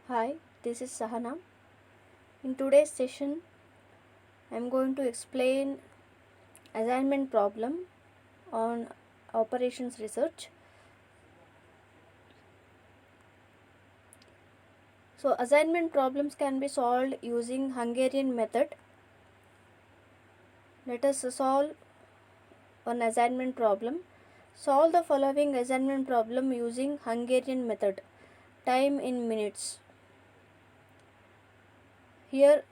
Hi, this is Sahana. In today's session, I am going to explain assignment problem on operations research. So, assignment problems can be solved using Hungarian method. Let us solve one assignment problem. Solve the following assignment problem using Hungarian method. Time in minutes. Here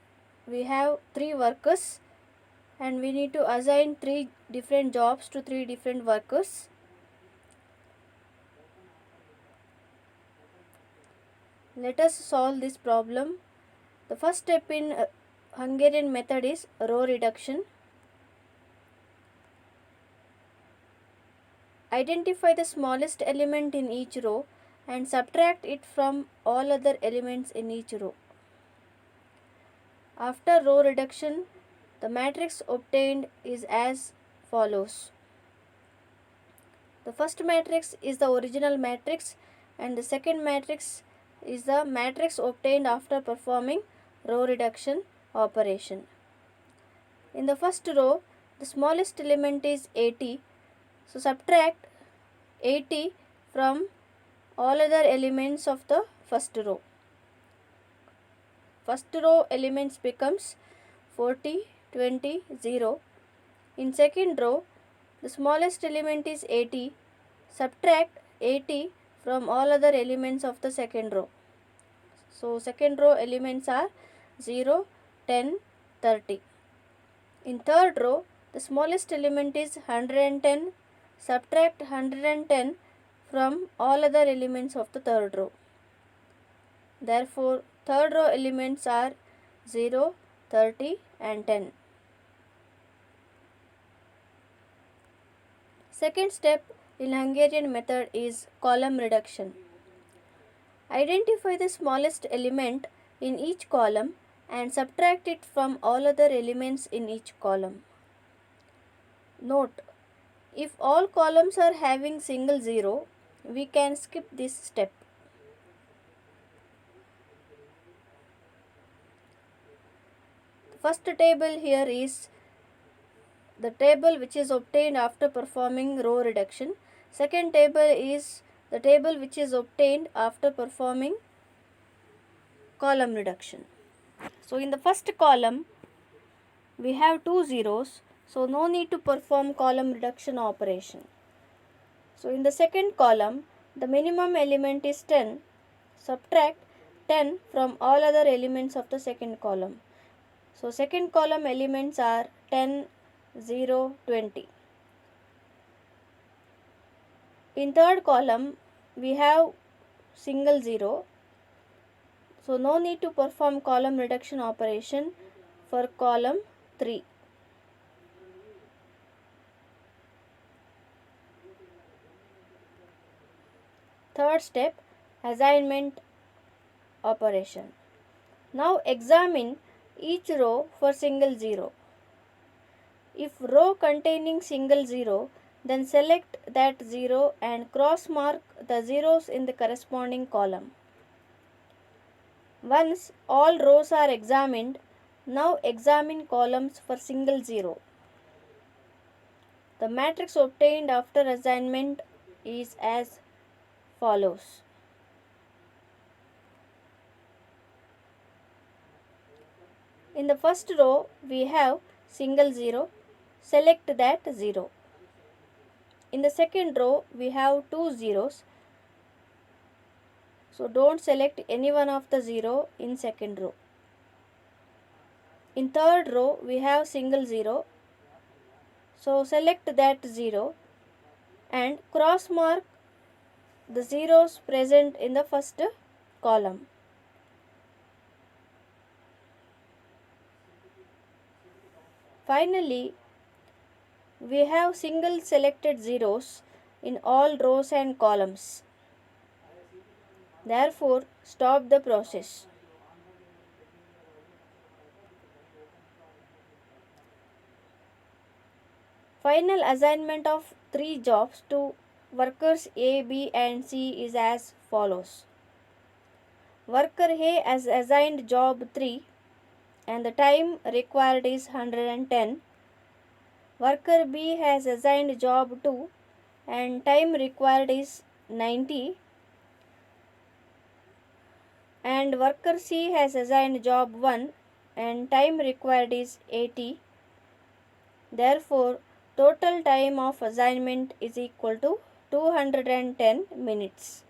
we have three workers and we need to assign three different jobs to three different workers. Let us solve this problem. The first step in Hungarian method is row reduction. Identify the smallest element in each row and subtract it from all other elements in each row. After row reduction, the matrix obtained is as follows. The first matrix is the original matrix and the second matrix is the matrix obtained after performing row reduction operation. In the first row, the smallest element is 80. So subtract 80 from all other elements of the first row. First row elements becomes 40, 20, 0. In second row, the smallest element is 80. Subtract 80 from all other elements of the second row. So second row elements are 0, 10, 30. In third row, the smallest element is 110. Subtract 110 from all other elements of the third row. Therefore, third row elements are 0, 30 and 10. Second step in Hungarian method is column reduction. Identify the smallest element in each column and subtract it from all other elements in each column. Note, if all columns are having single zero, we can skip this step. First table here is the table which is obtained after performing row reduction. Second table is the table which is obtained after performing column reduction. So in the first column we have two zeros, so no need to perform column reduction operation. So in the second column the minimum element is 10. Subtract 10 from all other elements of the second column. So second column elements are 10, 0, 20. In third column we have single zero, so no need to perform column reduction operation for column 3. Third step, assignment operation. Now examine each row for single zero. If row containing single zero, then select that zero and cross mark the zeros in the corresponding column. Once all rows are examined, now examine columns for single zero. The matrix obtained after assignment is as follows. In the first row we have single zero, select that zero. In the second row we have two zeros, so don't select any one of the zero in second row. In third row we have single zero, so select that zero and cross mark the zeros present in the first column. Finally, we have single selected zeros in all rows and columns. Therefore, stop the process. Final assignment of three jobs to workers A, B and C is as follows. Worker A has assigned job 3 and the time required is 110. Worker B has assigned job 2 and time required is 90. And worker C has assigned job 1 and time required is 80. Therefore, total time of assignment is equal to 210 minutes.